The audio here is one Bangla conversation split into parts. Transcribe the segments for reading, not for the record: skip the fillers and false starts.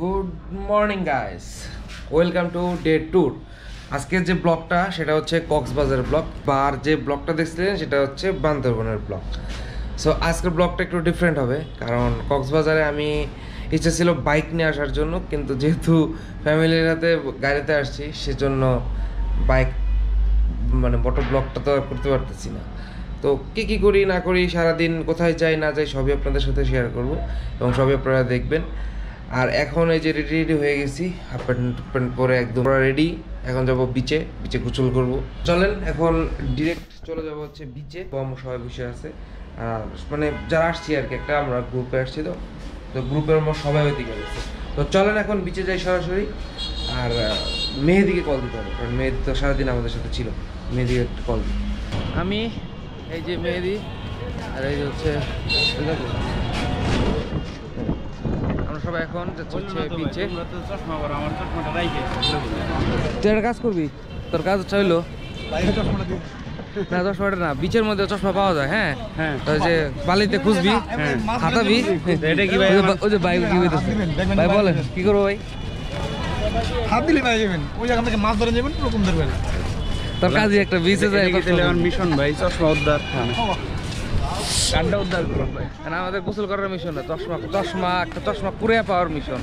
Good morning guys, welcome to day tour. আজকের যে ব্লগটা সেটা হচ্ছে কক্সবাজার ব্লগ, আর যে ব্লগটা দেখছিলেন সেটা হচ্ছে বান্দরবনের ব্লগ। সো আজকের ব্লগটা একটু ডিফারেন্ট হবে, কারণ কক্সবাজারে আমি ইচ্ছা ছিল বাইক নিয়ে আসার জন্য, কিন্তু যেহেতু ফ্যামিলির হাতে গাড়িতে আসছি সেজন্য বাইক মানে মোটর ব্লগটা তো আর করতে পারতেছি না। তো কী করি না করি, সারাদিন কোথায় যাই না যাই সবই আপনাদের সাথে শেয়ার করব এবং সবই আপনারা দেখবেন। আর এখন এই যে রেডি হয়ে গেছি, হাফ প্যান্ট পরে একদম রেডি। এখন যাব বিচে গোসল করব। চলেন এখন ডিরেক্ট চলে যাব হচ্ছে বিচে। আমরা সবাই বসে আছে, আর মানে যারা আসছি আর কি, একটা আমরা গ্রুপে আসছি, তো গ্রুপের আমরা সবাই ওইদিকে গেছে। তো চলেন এখন বিচে যাই সরাসরি। আর মেহেদিকে কল দিতে হবে, কারণ মেহেদি তো সারাদিন আমাদের সাথে ছিল। মেহেদিকে একটা কল দিই। আমি এই যে মেহেদি, আর এই যে হচ্ছে আমরা সবাই এখন হচ্ছে বিচে। তুই একটা কাজ করবি, তোর কাজটা হইলো না চশমাটা না, বিচের মধ্যে চশমা পাওয়া যায়। হ্যাঁ হ্যাঁ, ওই যে বালিতে খুঁজবি, হাতাবি। এটা কি ভাই? ওই যে ভাই কি বলতেছে ভাই, বলেন কি করবো ভাই? হাত দিলে ভাই যাবেন ওই জায়গা থেকে মাছ ধরে যাবেন, ওরকম ধরবেন। তোর কাজই একটা বিচে যায় মিশন ভাই, চশমা উদ্ধার, কানটা উদ্ধার করুন ভাই। আমাদের গোসল করার মিশন না, একটা চশমা কুড়িয়ে পাওয়ার মিশন।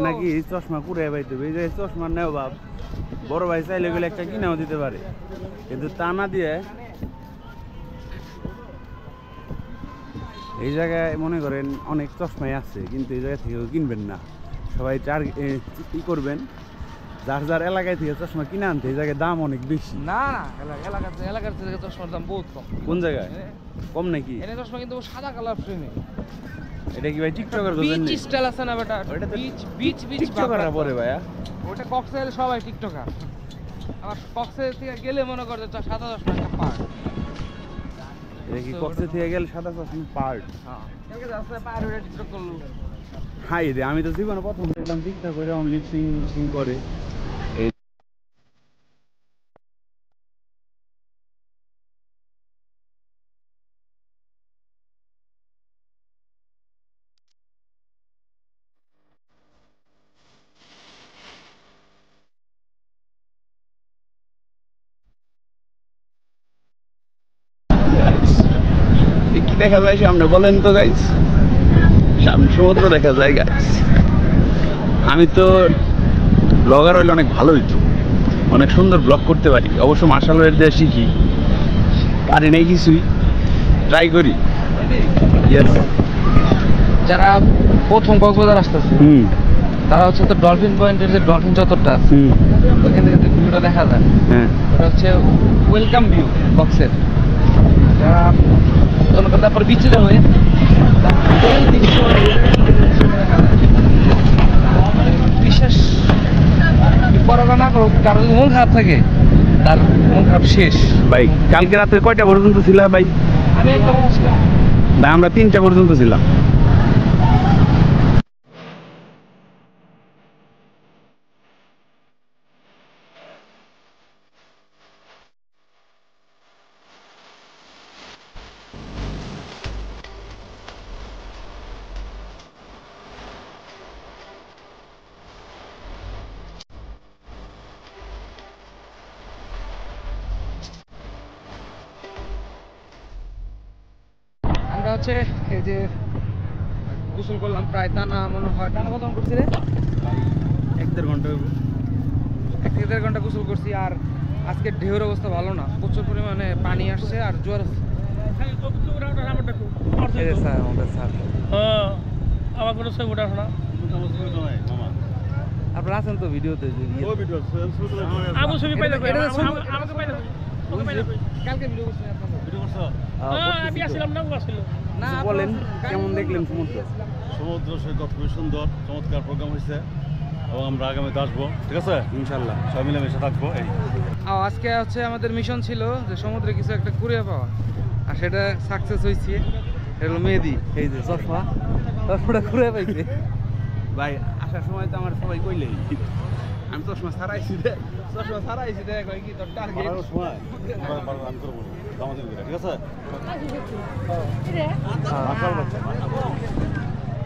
নাকি চশমা কুড়িয়ে পাইতে হবে, এই যে চশমা নেও বাপ, বড় ভাই চাইলে গেলে একটা কিনাও দিতে পারে, কিন্তু তা না দিয়ে এই জায়গায় মনে করেন অনেক চশমাই আছে, কিন্তু এই জায়গা থেকেও কিনবেন না। সবাই কি করবেন, যার যার এলাকায় থেকে চশমা কিনে আনতে, এই জায়গায় দাম অনেক বেশি। না না, এলাকার থেকে চশমার দাম বহুত কম। কোন জায়গায় কম নাকি? এনে চশমা কিন্তু সাদা কালার ফ্রেমে। এটা কি ভাই টিকটকার বিচ স্টাইল আছে না বেটা? বিচ টিকটকাররা পরে ভাইয়া, ওটা কক্সবাজার সবাই টিকটকার। আবার কক্সবাজার থেকে গেলে মনে করে সাদা চশমা একটা পার্ট। এটা কি কক্সবাজার থেকে গেলে সাদা চশমা পার্ট? হ্যাঁ, কালকে রাস্তায় পার হয়ে টিকটক করলো। হাই রে, আমি তো জীবনে প্রথম দেখলাম টিকটক করে লিপসিং করে। কি দেখা যায় সামনে বলেন তো গাইস? সামনে সমুদ্র দেখা যায় গাইস। আমি তো ব্লগার হইলে অনেক ভালো হইতো, অনেক সুন্দর ব্লগ করতে পারি। অবশ্য মার্শাল আর্ট দিয়ে শিখি, পারি নাই কিছুই, ট্রাই করি। যারা প্রথম কক্সবাজার আসতেছে তারা হচ্ছে তো ডলফিন পয়েন্টের যে ডলফিন চত্বরটা আছে, ওইখান থেকে ভিউটা দেখা যায়। হ্যাঁ, ওটা হচ্ছে ওয়েলকাম ভিউ বক্সের। যারা তারপর বিচে যাবে, বিশেষ পড়াশোনা না করো, কারণ মন খারাপ থাকে, তার মন খারাপ শেষ। ভাই কালকে রাতে কয়টা পর্যন্ত ছিলাম ভাই? আমি একটা বলছিলাম ভাই, আমরা 3টা পর্যন্ত ছিলাম। আমরা হচ্ছে এই যে গোসল করলাম, প্রায় টানা মনে হয় টানা কত করছি রে? 1-1.5 ঘন্টা 1 থেকে 1.5 ঘন্টা গোসল করছি। আর আজকে ঢেউর অবস্থা ভালো না, প্রচুর পরিমাণে পানি আসছে আর জোয়ার আছে। আপনারা আছেন তো ভিডিওতে? কালকে ভিডিও করছি না? বলেন কেমন দেখলেন সমুদ্র? সমুদ্র সৈকত খুবই সুন্দর, চমৎকার প্রোগ্রাম হয়েছে এবং আমরা আগামীতে আসবো, ঠিক আছে ইনশাল্লাহ সবাই মিলেমিশে থাকবো। এই আজকে হচ্ছে আমাদের মিশন ছিল যে সমুদ্রে কিছু একটা কুড়িয়ে পাওয়া, আর সেটা সাকসেস হয়েছে। এটা হলো মেহেদি, এই যে চশমাটা কুড়িয়ে পাইছে। ভাই আসার সময় তো আমার সবাই কইলেই, আমি চশমা ছাড়াইছি রে, কই কি তোর টার্গেট সময় আমি করবো ঠিক আছে।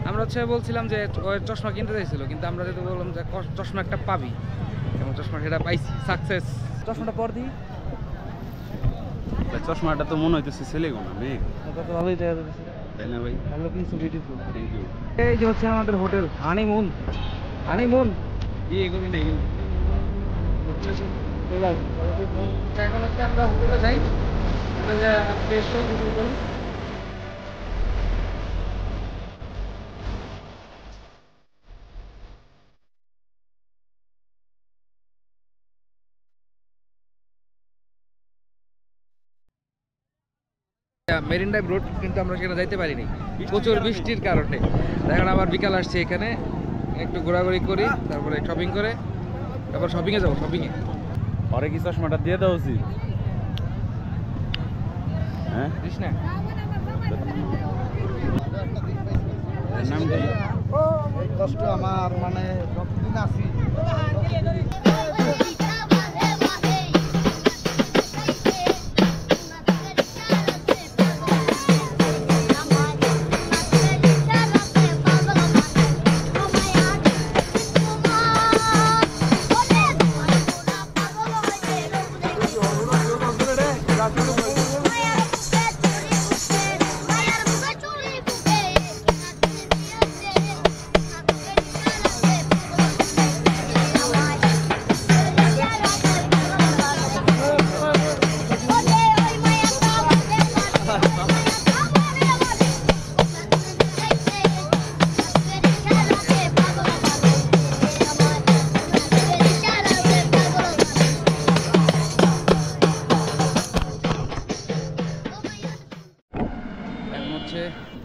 আমরা হচ্ছে বলছিলাম যে ওই চশমা কিনতে চাইছিল, কিন্তু আমরা যেহেতু বললাম যে চশমা একটা পাবি, এবং চশমা সেটা পাইছি, সাকসেস। চশমাটা পর দিই, চশমাটা তো মনে হইতেছে ছেলেগো না মেয়ে, এটা তো ভালোই দেখা যাচ্ছে। তাই না ভাই? Looking so beautiful. Thank you. এই যে হচ্ছে আমাদের হোটেল হানিমুন। হানিমুন কি এগুলো নেই? এখন হচ্ছে আমরা হোটেলে যাই, ফ্রেশ হই, গোসল করি। মেরিন ড্রাইভ রোড, কিন্তু আমরা সেখানে যাইতে পারিনি প্রচুর বৃষ্টির কারণে। এখন আবার বিকাল আসছে, এখানে একটু ঘোরাঘুরি করি, তারপরে শপিং করে তারপর শপিংয়ে যাবো। শপিংয়ে পরে কি চশমাটা দিয়ে দেওয়া উচিত? হ্যাঁ, বুঝিস না? নাম কি? কষ্ট আমার, মানে যতদিন আছি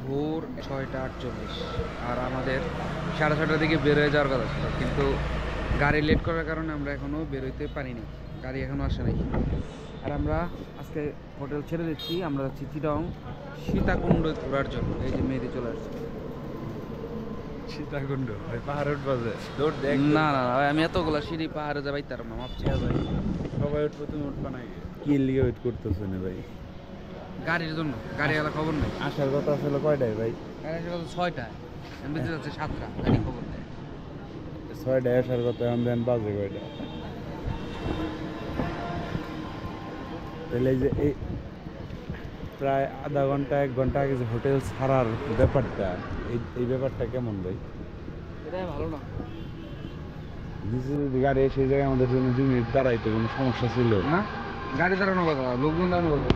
ভোর 6:48, আর আমাদের 6:30টার দিকে বের হয়ে যাওয়ার কথা ছিল, কিন্তু গাড়ি লেট করার কারণে আমরা এখনও বেরোইতে পারিনি, গাড়ি এখনও আসে নাই। আর আমরা আজকে হোটেল ছেড়ে দিচ্ছি, আমরা যাচ্ছি চিটাং সীতাকুণ্ড ঘোরার জন্য। এই যে মেয়েদি চলে আসছে। সীতাকুণ্ড পাহাড় উঠবাজে দৌড় দেখ। না না না, আমি এতগুলা সিঁড়ি পাহাড়ে যাবাই তার না, মাপছি ভাই, সবাই উঠবো, তুমি উঠবা না? কি লিগে ওয়েট করতেছো না ভাই? গাড়ির জন্য, গাড়িওয়ালা খবর নেই। আসার কথা ছিল কয়টায় ভাই? গাড়ি আসে কত 6টায়, এমনিতে যাচ্ছে 7টা, গাড়ি খবর নেই। 6টায় আসার কথা, এখন দেন বাজে কয়টা? তাহলে এই যে এই প্রায় আধা ঘন্টা 1 ঘন্টা আগে যে হোটেল ছাড়ার ব্যাপারটা, এই ব্যাপারটা কেমন ভাই? এটাই ভালো না। যদি গাড়ি সেই জায়গায় আমাদের জন্য 2 মিনিট দাঁড়াইতে কোনো সমস্যা ছিল না, গাড়ি দাঁড়ানোর কথা, লোকজন দাঁড়ানোর কথা।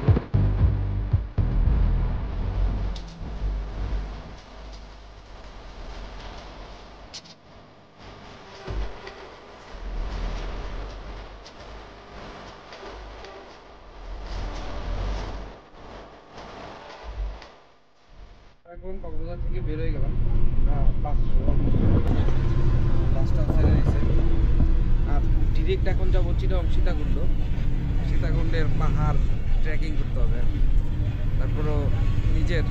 এখন কক্সবাজার থেকে বের হয়ে গেলাম, বাসটা ছেড়ে দিয়েছে, আর ডিরেক্ট এখন যাবো চিটাং সীতাকুণ্ড। সীতাকুণ্ডের পাহাড় ট্রেকিং করতে হবে, তারপরও নিজের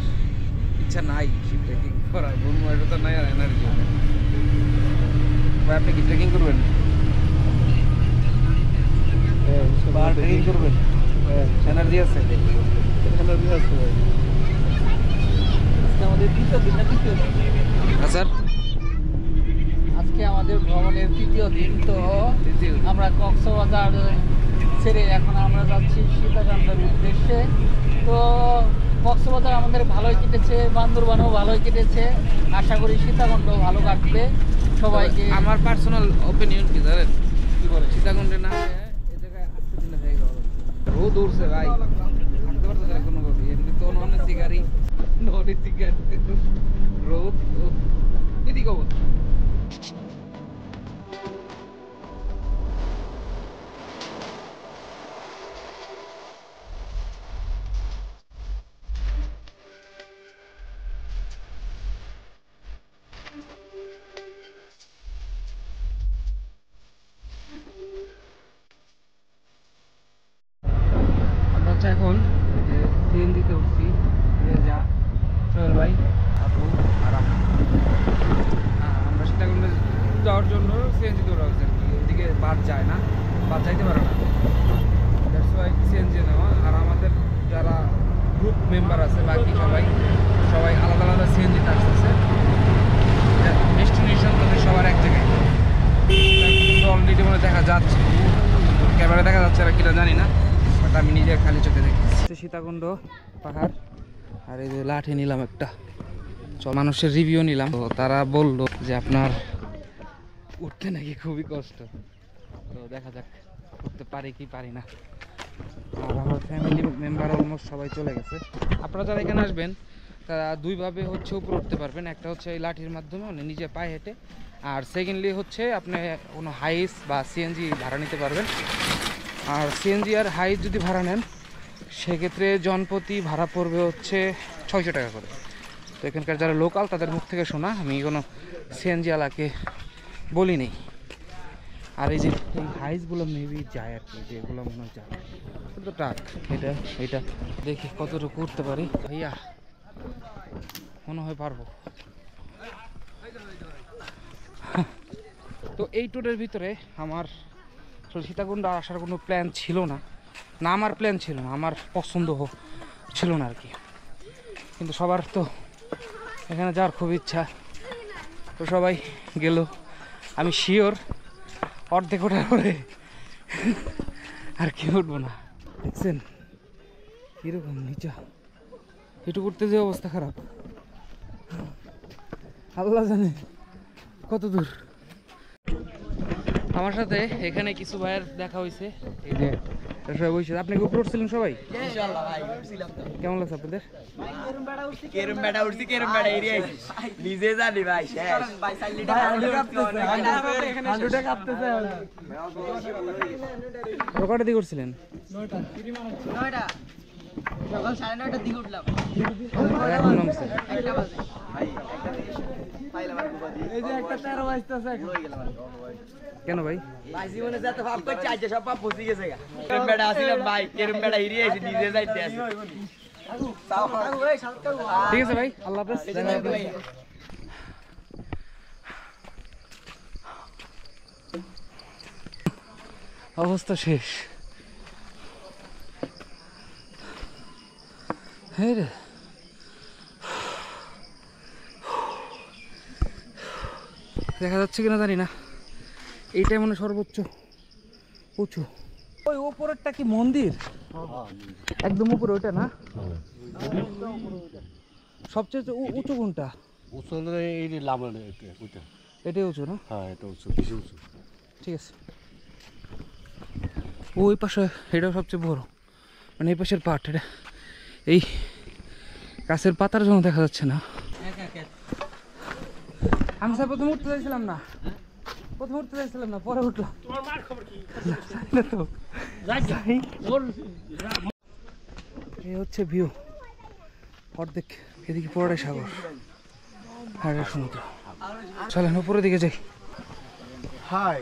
ইচ্ছা নাই সে ট্রেকিং করার, বন্ধু তো নাই আর এনার্জি। ভাই আপনি কি ট্রেকিং করবেন? পাহাড় ট্রেকিং করবেন? এনার্জি আছে? এনার্জি আছে ভাই। আমাদের তৃতীয় দিন না তৃতীয় দিন? হ্যাঁ স্যার, আজকে আমাদের ভ্রমণের তৃতীয় দিন। তো আমরা কক্সবাজার ছেড়ে এখন আমরা যাচ্ছি সীতাকুণ্ডের উদ্দেশ্যে। তো কক্সবাজার আমাদের ভালোই কেটেছে, বান্দরবানও ভালোই কেটেছে, আশা করি সীতাকুণ্ড ভালো কাটবে সবাইকে। আমার পার্সোনাল ওপিনিয়ন কি জানেন, কি বলে সীতাকুণ্ডে না এই জায়গায় আসতে দিলে হয়ে গেল। রোদ উঠছে ভাই, থাকতে পারতো না কোনো ভাবে, এমনি তো নন এসি গাড়ি, নন এসি গাড়ি, রোদ এদিকে অবস্থা। এখন সিএনজিতে উঠছি, যা সোহেল ভাই, আপু আর আমরা সীতাকুণ্ডে যাওয়ার জন্য সিএনজিতে ওঠা হচ্ছে আর কি। ওইদিকে বাস যায় না, বাস যাইতে পারে না, দ্যাটস ওয়াই সিএনজি নেওয়া। আর আমাদের যারা গ্রুপ মেম্বার আছে বাকি সবাই আলাদা আলাদা সিএনজিতে আসতেছে। ডেস্টিনেশন তাদের সবার এক জায়গায়। অলরেডি মনে দেখা যাচ্ছে, ক্যামেরা দেখা যাচ্ছে আর কিনা জানি না, বাট আমি নিজের খালি চোখে দেখছি। সীতাকুণ্ড পাহাড়, আর এই যে লাঠি নিলাম একটা, মানুষের রিভিউ নিলাম। তো তারা বললো যে আপনার উঠতে নাকি খুবই কষ্ট, তো দেখা যাক উঠতে পারি কি পারি না। আর আমার ফ্যামিলি মেম্বার অলমোস্ট সবাই চলে গেছে। আপনারা যারা এখানে আসবেন তারা দুইভাবে হচ্ছে উপরে উঠতে পারবেন, একটা হচ্ছে এই লাঠির মাধ্যমে মানে নিজে পায়ে হেঁটে, আর সেকেন্ডলি হচ্ছে আপনি কোনো হাইস বা সিএনজি ভাড়া নিতে পারবেন। আর সিএনজি আর হাইস যদি ভাড়া নেন সেক্ষেত্রে জনপ্রতি ভাড়া পড়বে হচ্ছে 600 টাকা করে। তো এখানকার যারা লোকাল তাদের মুখ থেকে শোনা, আমি কোনো সিএনজি ওয়ালাকে বলি নেই। আর এই যে এই হাইসগুলো মেবি যায় আর কি, যেগুলো মনে হয় যায় তো টাক, এটা দেখি কতটুকু উঠতে পারি। ভাইয়া মনে হয় পারবো। তো এই ট্যুরের ভিতরে আমার সীতাকুণ্ড আসার কোনো প্ল্যান ছিল না, আমার প্ল্যান ছিল না, আমার পছন্দ ছিল না আর কি। কিন্তু সবার তো এখানে যাওয়ার খুব ইচ্ছা, তো সবাই গেল। আমি শিওর অর্ধেক ওঠার পরে আর কি উঠবো না। দেখছেন কীরকম নিচা, একটু উঠতে যে অবস্থা খারাপ, আল্লাহ জানে কত দূর। আমার সাথে এখানে কিছু ভাইয়ের দেখা হয়েছে, এই যে সবাই বসে। আপনি কি উপরে উঠছিলেন সবাই? কেমন লাগছে আপনাদের? কটার দিকে উঠছিলেন? সকাল 9:30টার দিকে উঠলাম। আর এখন নামছে? কেন ভাই? ভাই জীবনে যত ভাব করছে আজ সব পাপ পৌঁছে গেছে গা। কেরম বেড়া আসিলাম ভাই, কেরম বেড়া হিরে এসে নিজে যাইতে আছে। ঠিক আছে ভাই, আল্লাহ হাফেজ। অবস্থা শেষ। হ্যাঁ রে, দেখা যাচ্ছে কিনা জানি না, এইটাই মনে সর্বোচ্চ উঁচু। ওই উপরেরটা কি মন্দির? একদম উপরে ওইটা না? সবচেয়ে উঁচু কোনটা? এটাই উঁচু না? হ্যাঁ, এটা উঁচু, বেশি উঁচু। ঠিক আছে। ওই পাশে এটাও সবচেয়ে বড়, মানে এই পাশের পাট, এটা এই গাছের পাতার জন্য দেখা যাচ্ছে না। আমি স্যার প্রথমে উঠতে চাইছিলাম না, পরে উঠলাম। এই হচ্ছে ভিউ, অর্ধেক এদিকে পুরোটাই সাগর আর সমুদ্র। চলেন উপরের দিকে যাই। হাই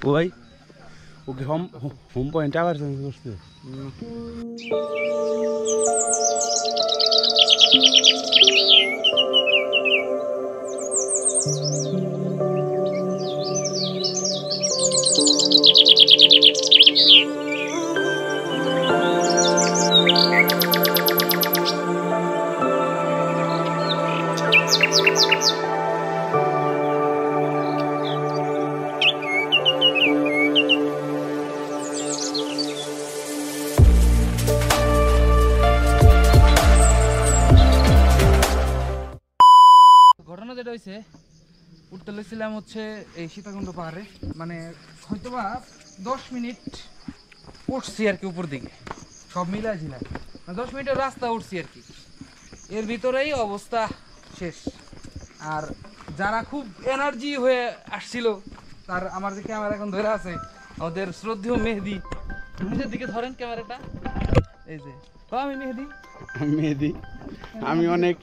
ও ভাই, ওকে হোম পয়েন্ট আবার চেঞ্জ করতে। ঘটনা যেটা হয়েছে, উঠতে লেছিলাম হচ্ছে এই সীতাকুণ্ড পাহাড়ে, মানে হয়তোবা 10 মিনিট উঠছি আর কি উপর দিকে, সব মিলাই ঝিলাই 10 মিনিটের রাস্তা উঠছি আর কি। এর ভিতরেই অবস্থা শেষ। আর যারা খুব এনার্জি হয়ে আসছিল, তার আমার যে ক্যামেরা এখন ধরে আছে আমাদের শ্রদ্ধেয় মেহেদি, নিজের দিকে ধরেন ক্যামেরাটা, এই যে আমি মেহেদি। আমি অনেক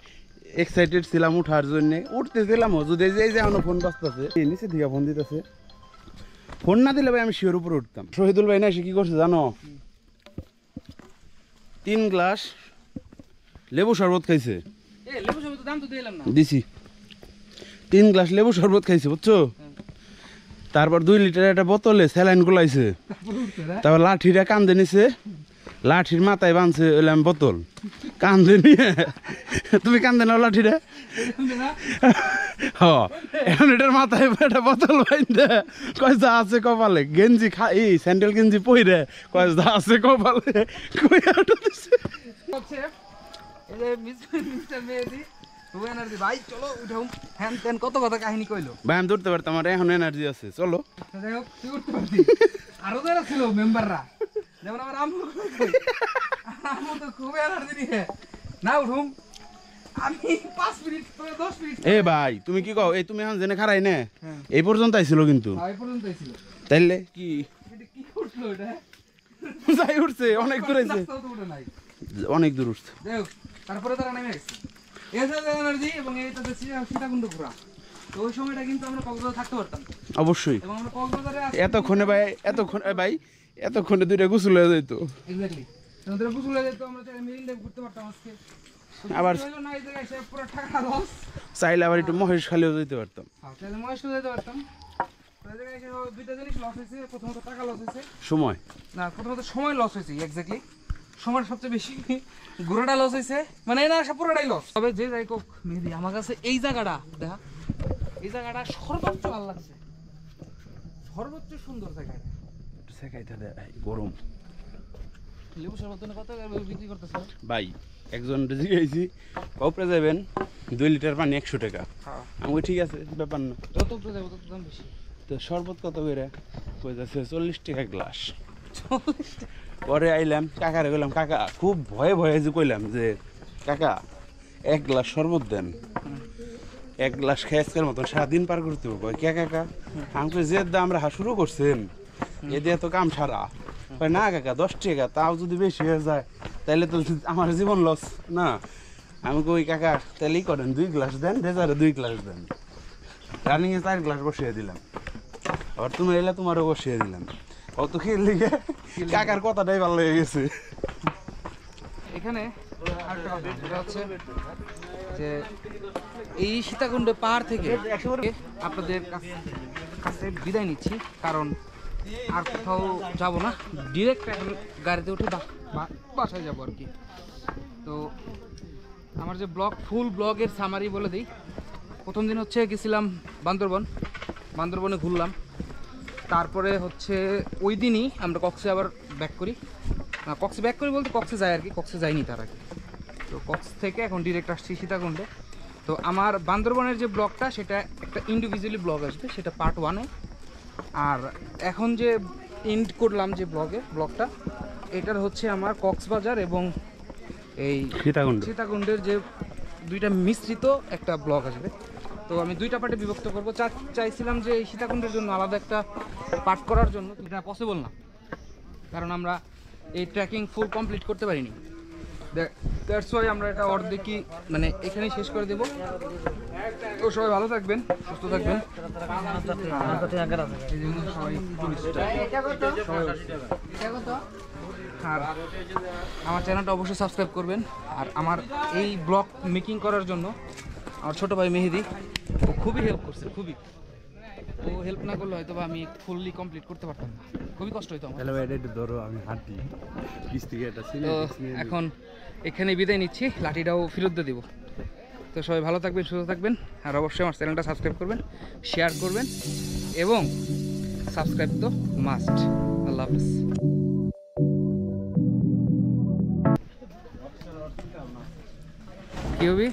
এক্সাইটেড ছিলাম উঠার জন্য, উঠতেছিলাম যদি এই যে আমার ফোন বাজতেছে, নিচে দিকে ফোন দিতেছে। ফোন না দিলে ভাই আমি শিওর উপরে উঠতাম। শহীদুল ভাই না সে কি করছে জানো, 3 গ্লাস লেবু শরবত খাইছে। লেবু সবই তো দাম তো দিলাম না, দিছি 3 গ্লাস লেবু শরবত খাইছে, বুঝছো? তারপর 2 লিটার একটা বোতলে স্যালাইন গুলাইছে, তারপর লাঠিটা কান্দে নিছে, লাঠির মাথায় বাঁধছে এলাম বোতল কান্দে নিয়ে তুমি কান্দে না লাঠিটা হ এখন এটার মাথায় একটা বোতল বাইন্দে কয় যা আছে কপালে গেঞ্জি এই স্যান্ডেল গেঞ্জি পইরে কয় যা আছে কপালে কই আটো দিছে হচ্ছে এই যে মিস্টার মেহেদি টু এনার্জি ভাই চলো উঠাও হ্যান তেন কত কথা কাহিনী কইলো ভাই আমি ধরতে পারতাম আমার এখন এনার্জি আছে চলো যাই হোক তুই উঠতে পারতি আরো যারা ছিল মেম্বাররা যেমন আমার আম্মু আম্মু তো খুব এনার্জি নিয়ে না উঠুম আমি 5 মিনিট 10 মিনিট এ ভাই তুমি কি কও এই তুমি এখন জেনে খারাই না এই পর্যন্ত আইছিল কিন্তু এই পর্যন্তই ছিল তাইলে কি এটা কি করলো এটা যাই উঠছে অনেক দূর আইছে রাস্তাও তো উঠে নাই অনেক দূর উঠছে যাই হোক তারপরে তারা নেমে গেছে এসে এনার্জি এবং এইটা হচ্ছে সীতাকুণ্ড ঘোরা তো ওই সময়টা কিন্তু আমরা কক্সবাজারে থাকতে পারতাম অবশ্যই এবং আমরা কক্সবাজারে এতক্ষণে ভাই এতক্ষণে দুইটা গোসল হয়ে যেত এক্স্যাক্টলি আমাদের গোসলে যেত আমরা চাইলে মেরিন ড্রাইভ করতে পারতাম আজকে আবার হলো না এই জায়গায় এসে পুরো টাকা লস চাইলে আবার একটু মহেশ খালিও যেতে পারতাম তাহলে মহেশও যেতে পারতাম তো এই জায়গায় এসে দুইটা জিনিস লস হয়েছে প্রথমত টাকা লস হয়েছে সময় না প্রথমত সময় লস হয়েছে এক্স্যাক্টলি সময় সবচেয়ে বেশি ঘোরাটা লস হয়েছে মানে না সব পুরোটাই লস তবে যে যাই হোক মেহেদি আমার কাছে এই জায়গাটা দেখা এই জায়গাটা সর্বোচ্চ ভালো লাগছে সর্বোচ্চ সুন্দর জায়গা গরম লেবু শরবত কত বিক্রি করতেছে ভাই একজন জিজ্ঞাসি কপরে যাবেন 2 লিটার পানি 100 টাকা আমি ঠিক আছে ব্যাপার না যত তো যাবো তত দাম বেশি তো শরবত কত করে কই যাচ্ছে 40 টাকা গ্লাস পরে আইলাম কাকারে কইলাম কাকা খুব ভয়ে ভয়ে যে কইলাম যে কাকা 1 গ্লাস শরবত দেন 1 গ্লাস খেয়ে আজকের মতন সারাদিন পার করতে হবে কে কাকা আমি কই যে আমরা শুরু করছেন এ দিয়ে তো কাম সারা কই না কাকা 10 টাকা তাও যদি বেশি হয়ে যায় তাহলে তো আমার জীবন লস না আমি কই কাকা তাহলেই করেন 2 গ্লাস দেন রেজারে 2 গ্লাস দেন রানিং এ 4 গ্লাস বসিয়ে দিলাম আর তুমি এলে তোমারও বসিয়ে দিলাম অত খেয়ে লিগে কাকার কথাটাই ভালো লেগে গেছে এখানে আরেকটা কথা যেটা হচ্ছে যে এই সীতাকুণ্ড পাহাড় থেকে আপনাদের কাছে বিদায় নিচ্ছি কারণ আর কোথাও যাব না ডিরেক্ট এখন গাড়িতে উঠে বাসায় যাবো আর কি তো আমার যে ফুল ব্লগের সামারি বলে দিই প্রথম দিন হচ্ছে গেছিলাম বান্দরবনে ঘুরলাম তারপরে হচ্ছে ওই দিনই আমরা কক্সে আবার ব্যাক করি বলতে কক্সে যাই আর কি কক্সে যাইনি তার আগে তো কক্স থেকে এখন ডিরেক্ট আসছি সীতাকুণ্ডে তো আমার বান্দরবনের যে ব্লগটা সেটা একটা ইন্ডিভিজুয়ালি ব্লগ আসবে সেটা পার্ট 1-এ আর এখন যে এন্ড করলাম যে ব্লগটা এটার হচ্ছে আমার কক্সবাজার এবং এই সীতাকুণ্ডের যে দুইটা মিশ্রিত একটা ব্লগ আসবে তো আমি দুইটা পার্টে বিভক্ত করবো চাইছিলাম যে এই সীতাকুণ্ডের জন্য আলাদা একটা পার্ট করার জন্য এটা পসিবল না কারণ আমরা এই ট্রেকিং ফুল কমপ্লিট করতে পারিনি দ্যাটস ওয়াই আমরা এটা অর্ধেকই মানে এখানেই শেষ করে দেবো তো সবাই ভালো থাকবেন সুস্থ থাকবেন আর আমার চ্যানেলটা অবশ্যই সাবস্ক্রাইব করবেন আর আমার এই ব্লগ মেকিং করার জন্য আমার ছোটো ভাই মেহেদি ও খুবই হেল্প করছে খুবই ও হেল্প না করলে হয়তো বা আমি ফুললি কমপ্লিট করতে পারতাম না খুবই কষ্ট হইতো আমার তো এখন এখানে বিদায় নিচ্ছি লাঠিটাও ফেরত দিয়ে দেবো তো সবাই ভালো থাকবেন সুস্থ থাকবেন আর অবশ্যই আমার চ্যানেলটা সাবস্ক্রাইব করবেন শেয়ার করবেন এবং সাবস্ক্রাইব তো মাস্ট আল্লাহ হাফেজ কি হবি